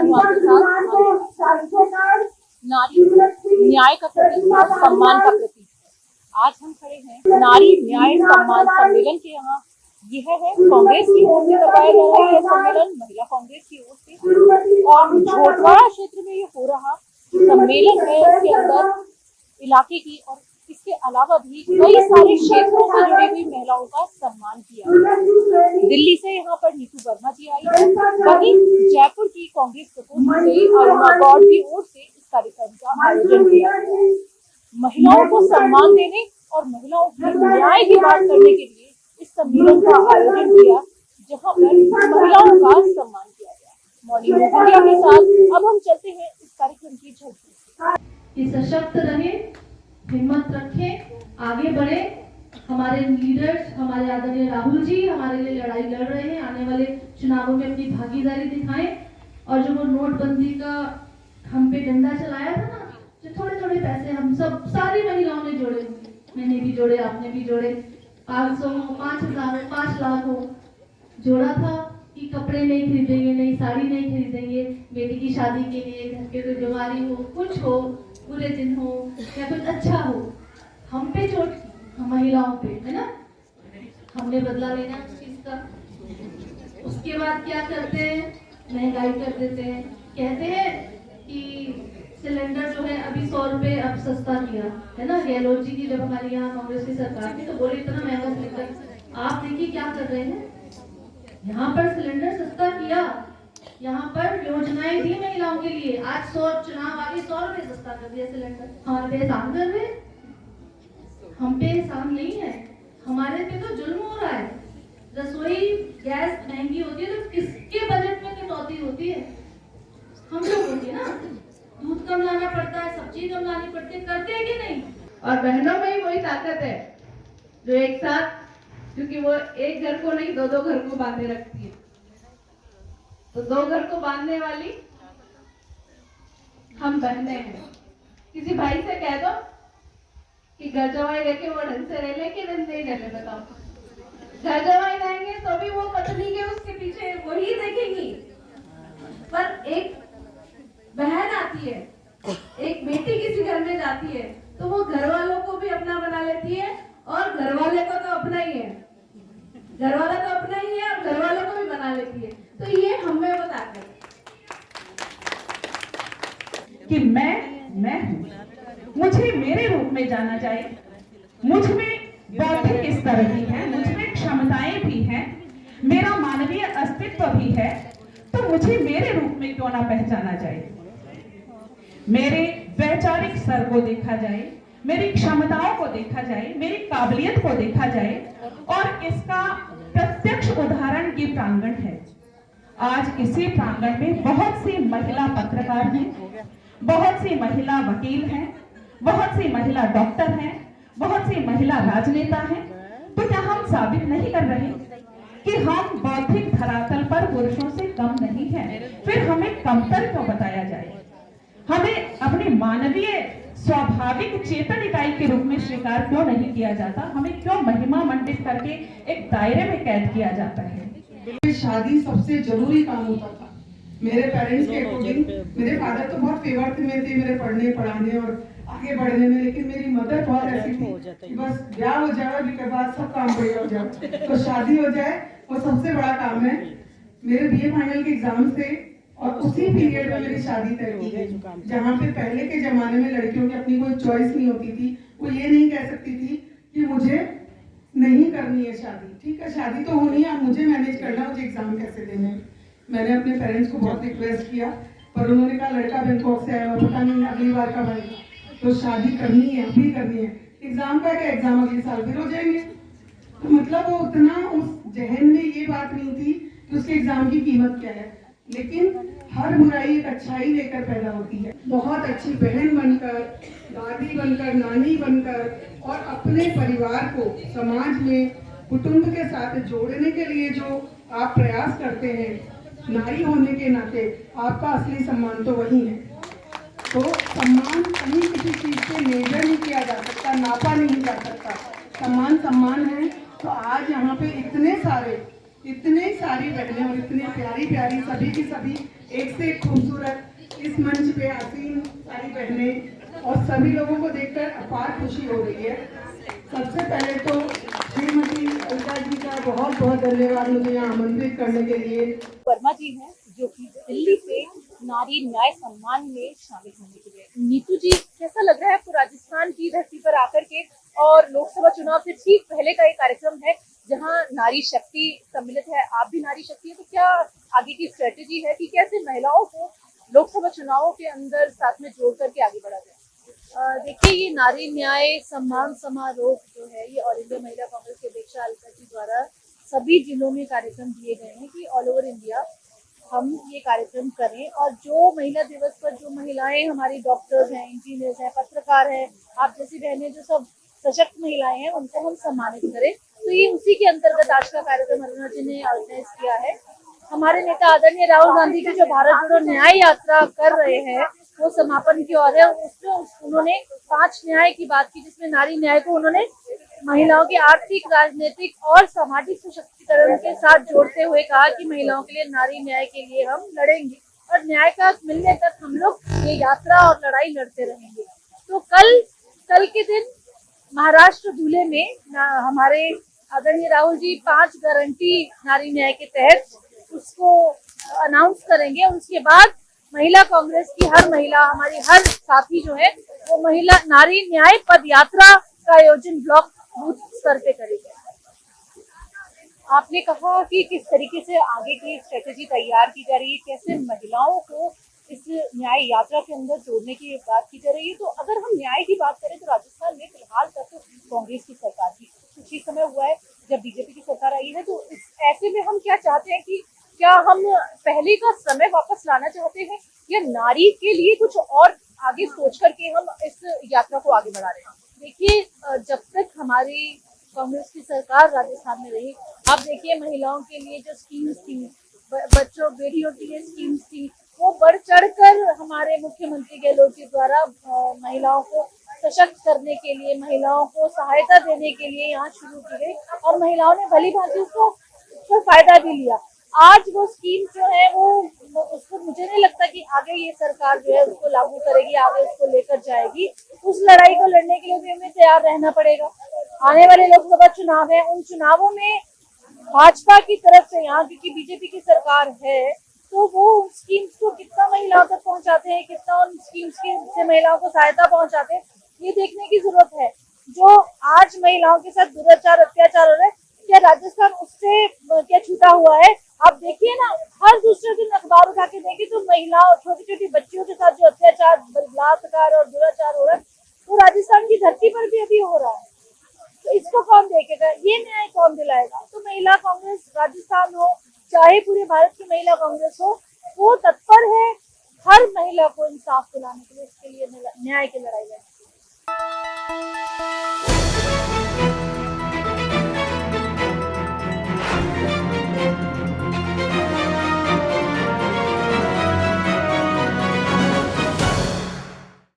हूँ आपके साथ। नारी न्याय का प्रतीक और सम्मान का प्रतीक है। आज हम खड़े हैं नारी न्याय सम्मान सम्मेलन के यहाँ। यह है कांग्रेस की ओर से करवाया जा रहा है सम्मेलन, महिला कांग्रेस की ओर से, और झोटवाड़ा क्षेत्र में ये हो रहा सम्मेलन है। इसके अंदर इलाके की और इसके अलावा भी कई सारे क्षेत्रों से जुड़ी हुई महिलाओं का सम्मान किया गया। दिल्ली से यहाँ पर नीतू वर्मा जी आई है, वहीं जयपुर की कांग्रेस प्रकोष्ठ से अरुणा गौड़ की ओर से इस कार्यक्रम का आयोजन किया गया। महिलाओं को सम्मान देने और महिलाओं के न्याय की बात करने के लिए इस सम्मेलन का आयोजन किया, जहाँ पर महिलाओं का सम्मान किया गया। मॉर्निंग न्यूज इंडिया के साथ अब हम चलते हैं इस कार्यक्रम की झलकी। सशक्त रहे, हिम्मत रखें, आगे बढ़े। हमारे लीडर्स, हमारे आदरणीय राहुल जी हमारे लिए लड़ाई लड़ रहे हैं, आने वाले चुनावों में अपनी भागीदारी दिखाएं। और जो वो नोटबंदी का हम पे डंडा चलाया था ना, जो थोड़े थोड़े पैसे हम सब सारी महिलाओं ने जोड़े, मैंने भी जोड़े, आपने भी जोड़े, 500 हो, 5000 हो, 5 लाख हो, जोड़ा था कि कपड़े नहीं खरीदेंगे, नई साड़ी नहीं खरीदेंगे, बेटी की शादी के लिए, घर के कोई बीमारी हो, कुछ हो, बुरे दिन हो या कुछ अच्छा हो, हम पे चोट, हम महिलाओं पे, है ना। हमने बदला लेना उस चीज का। उसके बाद क्या करते हैं, महंगाई कर देते हैं। कहते हैं कि सिलेंडर जो है अभी 100 रुपए अब सस्ता किया, है ना। गहलोत जी की जब हमारी यहाँ कांग्रेस की सरकार थी तो बोले इतना महंगा सिलेंडर। आप देखिए क्या कर रहे हैं, यहाँ पर सिलेंडर सस्ता किया, यहाँ पर योजनाएं दी महिलाओं के लिए। आज 100 चुनाव आगे 100 रुपए सस्ता कर दिया सिलेंडर। हमारे पे एहसान कर रहे, हम पे एहसान नहीं है, हमारे पे तो जुल्म हो रहा है। रसोई गैस महंगी होती है तो किसके बजट में कटौती होती है, हम लोगों की ना। दूध कम लाना पड़ता है, सब्जी कम लानी पड़ती है, करते हैं कि नहीं। और बहनों में ही वही ताकत है जो एक साथ, क्योंकि वो एक घर को नहीं 2-2 घर को बांधे रखती है। तो 2 घर को बांधने वाली हम बहने हैं। किसी भाई से कह दो कि घर जवाई रह के वो ढंग से रह ले कि नहीं रह ले, बताओ। घर जवाई रहेंगे तो भी वो पत्नी के उसके पीछे वही देखेंगी। पर एक बहन आती है, एक बेटी किसी घर में जाती है तो वो घर वालों को भी अपना बना लेती है, और घर वाले को तो अपना ही है, घर वाला तो अपना ही है और घर वालों को भी बना लेती है। तो ये हमें वो ताकत कि मैं हूँ, मुझे मेरे रूप में जाना जाए। मुझ में बौद्धिक स्तर भी है, मुझ में क्षमताएं भी हैं, मेरा मानवीय अस्तित्व भी है, तो मुझे मेरे रूप में क्यों ना पहचाना जाए। मेरे वैचारिक स्तर को देखा जाए, मेरी क्षमताओं को देखा जाए, मेरी काबिलियत को देखा जाए, और इसका प्रत्यक्ष उदाहरण ये प्रांगण है। आज इसी प्रांगण में बहुत सी महिला पत्रकार हैं, बहुत सी महिला वकील हैं, बहुत सी महिला डॉक्टर हैं, बहुत सी महिला राजनेता हैं। तो क्या हम साबित नहीं कर रहे कि हम बौद्धिक धरातल पर पुरुषों से कम नहीं हैं? फिर हमें कमतर क्यों बताया जाए? हमें अपनी मानवीय स्वाभाविक चेतन इकाई के रूप में स्वीकार क्यों नहीं किया जाता? हमें क्यों महिमा मंडित करके एक दायरे में कैद किया जाता है? शादी सबसे जरूरी काम होता था मेरे पेरेंट्स के अकॉर्डिंग। मेरे फादर तो बहुत फेवर थे मेरे पढ़ने पढ़ाने और आगे बढ़ने में, लेकिन मेरी मदर बहुत ऐसी थी कि बस ब्याह हो जाए उसके बाद सब काम बढ़िया हो जाए, तो शादी हो जाए वो सबसे बड़ा काम है। मेरे बीए फाइनल के एग्जाम थे और उसी पीरियड में मेरी शादी तय की गई, जहाँ पे पहले के जमाने में लड़कियों की अपनी कोई चॉइस नहीं होती थी। वो ये नहीं कह सकती थी कि मुझे नहीं करनी है शादी, ठीक है शादी तो होनी है, अब मुझे मैनेज करना, मुझे एग्जाम कैसे देने। मैंने अपने पेरेंट्स को बहुत रिक्वेस्ट किया, पर उन्होंने कहा लड़का बैंकॉक से आया, पता नहीं अगली बार कब आएगा, तो शादी करनी है, अभी करनी है। एग्जाम का क्या, एग्जाम अगले साल फिर हो जाएंगे। तो मतलब वो उतना उस जहन में ये बात नहीं थी कि उसके एग्जाम की कीमत क्या है। लेकिन हर बुराई एक अच्छाई लेकर पैदा होती है। बहुत अच्छी बहन बनकर, दादी बनकर, नानी बनकर, और अपने परिवार को समाज में कुटुंब के साथ जोड़ने के लिए जो आप प्रयास करते हैं, नारी होने के नाते आपका असली सम्मान तो वही है। तो सम्मान कहीं किसी चीज से मेजर नहीं किया जा सकता, नापा नहीं जा सकता। सम्मान सम्मान है। तो आज यहाँ पे इतने सारे इतने सारी बहनें और इतनी प्यारी प्यारी सभी की सभी एक से एक खूबसूरत इस मंच पे आसीन सारी बहनें और सभी लोगों को देखकर अपार खुशी हो रही है। सबसे पहले तो श्रीमती अलका जी का बहुत बहुत धन्यवाद मुझे यहाँ आमंत्रित करने के लिए। वर्मा जी हैं जो कि दिल्ली से नारी न्याय सम्मान में शामिल होने के लिए। नीतू जी, कैसा लग रहा है आपको राजस्थान की धरती पर आकर के, और लोकसभा चुनाव से ठीक पहले का एक कार्यक्रम है जहां नारी शक्ति सम्मिलित है, आप भी नारी शक्ति है, तो क्या आगे की स्ट्रेटेजी है कि कैसे महिलाओं को लोकसभा चुनावों के अंदर साथ में जोड़ करके आगे बढ़ा जाए? देखिए, ये नारी न्याय सम्मान समारोह जो है ये ऑल इंडिया महिला कांग्रेस के अध्यक्षा अलका जी द्वारा सभी जिलों में कार्यक्रम दिए गए हैं कि ऑल ओवर इंडिया हम ये कार्यक्रम करें, और जो महिला दिवस पर जो महिलाएं हमारी डॉक्टर्स हैं, इंजीनियर्स हैं, पत्रकार हैं, आप जैसी बहनें जो सब सशक्त महिलाएं हैं, उनको हम सम्मानित करें। तो ये उसी के अंतर्गत आज का कार्यक्रम अरुणा जी ने ऑर्गेनाइज किया है। हमारे नेता आदरणीय राहुल गांधी की जो भारत जोड़ो न्याय यात्रा कर रहे हैं वो समापन की ओर है। उसमें उन्होंने 5 न्याय की बात की, जिसमें नारी न्याय को उन्होंने महिलाओं के आर्थिक, राजनीतिक और सामाजिक सशक्तिकरण के साथ जोड़ते हुए कहा कि महिलाओं के लिए नारी न्याय के लिए हम लड़ेंगे और न्याय का मिलने तक हम लोग ये यात्रा और लड़ाई लड़ते रहेंगे। तो कल के दिन महाराष्ट्र धुले में हमारे आदरणीय राहुल जी 5 गारंटी नारी न्याय के तहत उसको अनाउंस करेंगे, और उसके बाद महिला कांग्रेस की हर महिला, हमारी हर साथी जो है वो महिला नारी न्याय पद यात्रा का आयोजन ब्लॉक बूथ स्तर पे करेगी। आपने कहा कि किस तरीके से आगे की स्ट्रेटेजी तैयार की जा रही है, कैसे महिलाओं को इस न्याय यात्रा के अंदर जोड़ने की बात की जा रही है। तो अगर हम न्याय की बात करें तो राजस्थान में फिलहाल तक कांग्रेस की सरकार थी, कुछ ही समय हुआ है जब बीजेपी की सरकार आई है। तो इस ऐसे में हम क्या चाहते हैं कि क्या हम पहले का समय वापस लाना चाहते हैं, या नारी के लिए कुछ और आगे सोच करके हम इस यात्रा को आगे बढ़ा रहे हैं? देखिए, जब तक हमारी कांग्रेस की सरकार राजस्थान में रही, आप देखिए महिलाओं के लिए जो स्कीम्स थी, बच्चों बेटियों के लिए स्कीम्स थी, वो बढ़ चढ़कर हमारे मुख्यमंत्री गहलोत जी द्वारा महिलाओं को सशक्त करने के लिए, महिलाओं को सहायता देने के लिए यहाँ शुरू की गई, और महिलाओं ने भली भांति उसको फायदा भी लिया। आज वो स्कीम जो है वो उसको मुझे नहीं लगता कि आगे ये सरकार जो है उसको लागू करेगी, आगे उसको लेकर जाएगी। उस लड़ाई को लड़ने के लिए भी हमें तैयार रहना पड़ेगा। आने वाले लोकसभा चुनाव है, उन चुनावों में भाजपा की तरफ से, यहाँ क्योंकि बीजेपी की सरकार है, तो वो उन स्कीम्स को कितना महिलाओं तक पहुंचाते हैं, कितना उन स्कीम्स से महिलाओं को सहायता पहुंचाते हैं, ये देखने की जरूरत है। जो आज महिलाओं के साथ दुराचार, अत्याचार हो रहा है, क्या राजस्थान उससे क्या छूटा हुआ है? आप देखिए ना, हर दूसरे दिन अखबार उठा के देखिए तो महिलाओं, छोटी छोटी बच्चियों के साथ जो अत्याचार, बलात्कार और दुराचार हो रहा है, वो राजस्थान की धरती पर भी अभी हो रहा है। तो इसको कौन देखेगा, ये न्याय कौन दिलाएगा? तो महिला कांग्रेस राजस्थान हो चाहे पूरे भारत की महिला कांग्रेस हो, वो तत्पर है हर महिला को इंसाफ दिलाने के लिए, इसके लिए न्याय की लड़ाई लड़ने।